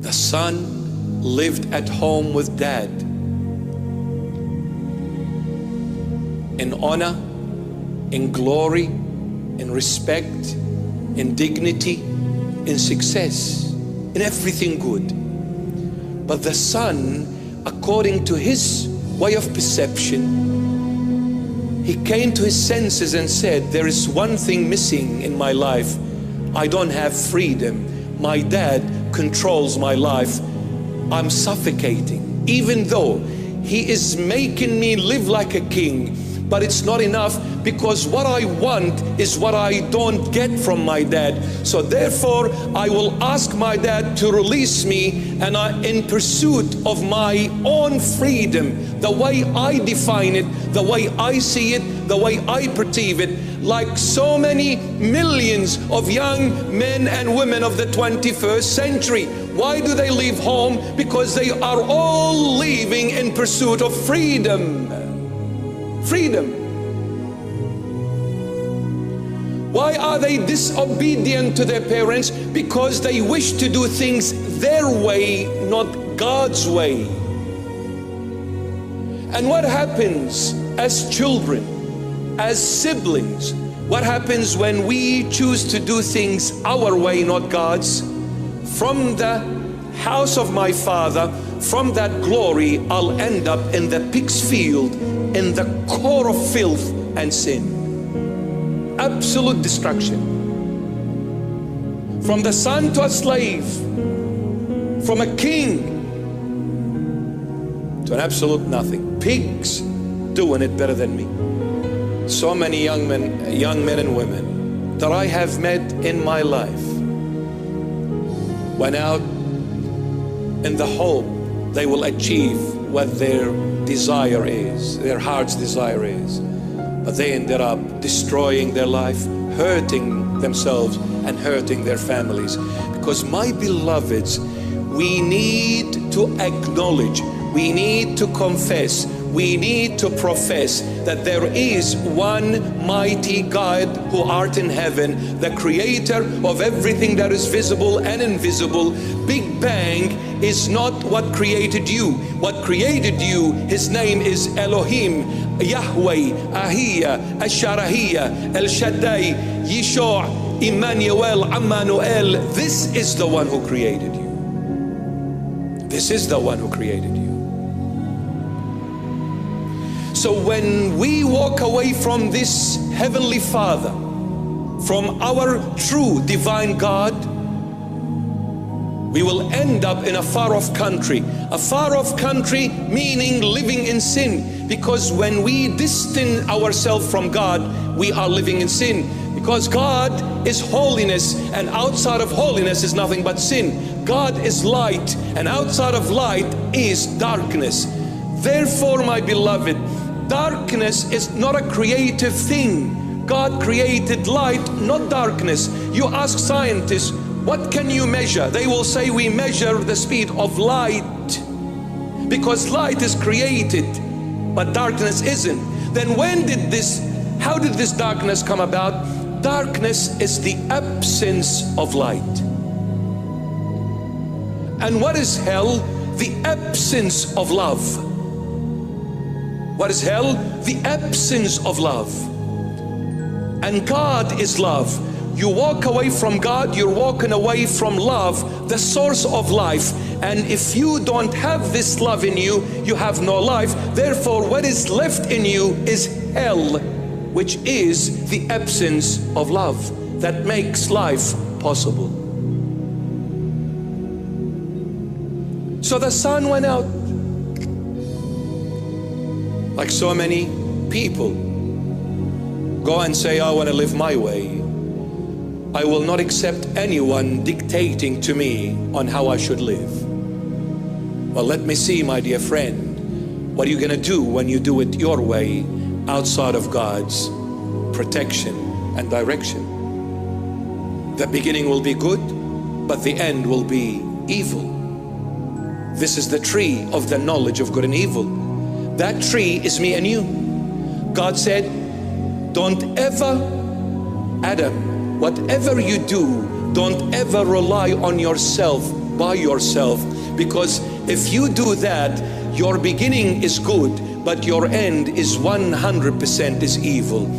The son lived at home with dad in honor, in glory, in respect, in dignity, in success, in everything good. But the son, according to his way of perception, he came to his senses and said, there is one thing missing in my life. I don't have freedom. My dad controls my life. I'm suffocating. Even though he is making me live like a king, but it's not enough, because what I want is what I don't get from my dad. So therefore, I will ask my dad to release me, and in pursuit of my own freedom, the way I define it, the way I see it, the way I perceive it, like so many millions of young men and women of the 21st century. Why do they leave home? Because they are all leaving in pursuit of freedom. Freedom. Why are they disobedient to their parents? Because they wish to do things their way, not God's way. And what happens as children, as siblings? What happens when we choose to do things our way, not God's? From the house of my father, from that glory, I'll end up in the pig's field, in the core of filth and sin. Absolute destruction. From the son to a slave, from a king to an absolute nothing. Pigs doing it better than me. So many young men and women that I have met in my life went out in the hope they will achieve what their desire is, their heart's desire is. But they ended up destroying their life, hurting themselves and hurting their families. Because my beloveds, we need to acknowledge, we need to confess, we need to profess that there is one mighty God who art in heaven, the creator of everything that is visible and invisible. Big Bang is not what created you. What created you, his name is Elohim, Yahweh, Ahiyah, Asharahiyah, El Shaddai, Yeshua, Emmanuel, Emmanuel. This is the one who created you. This is the one who created you. So when we walk away from this Heavenly Father, from our true divine God, we will end up in a far-off country. A far-off country meaning living in sin. Because when we distance ourselves from God, we are living in sin. Because God is holiness, and outside of holiness is nothing but sin. God is light, and outside of light is darkness. Therefore, my beloved, darkness is not a creative thing. God created light, not darkness. You ask scientists, what can you measure? They will say we measure the speed of light. Because light is created, but darkness isn't. Then how did this darkness come about? Darkness is the absence of light. And what is hell? The absence of love. What is hell? The absence of love. And God is love. You walk away from God, you're walking away from love, the source of life. And if you don't have this love in you, you have no life. Therefore, what is left in you is hell, which is the absence of love that makes life possible. So the son went out. Like so many people go and say, I want to live my way. I will not accept anyone dictating to me on how I should live. Well, let me see, my dear friend, what are you going to do when you do it your way, outside of God's protection and direction? The beginning will be good, but the end will be evil. This is the tree of the knowledge of good and evil. That tree is me and you. God said, don't ever, Adam, whatever you do, don't ever rely on yourself. by yourself, because if you do that, your beginning is good, but your end is 100% is evil.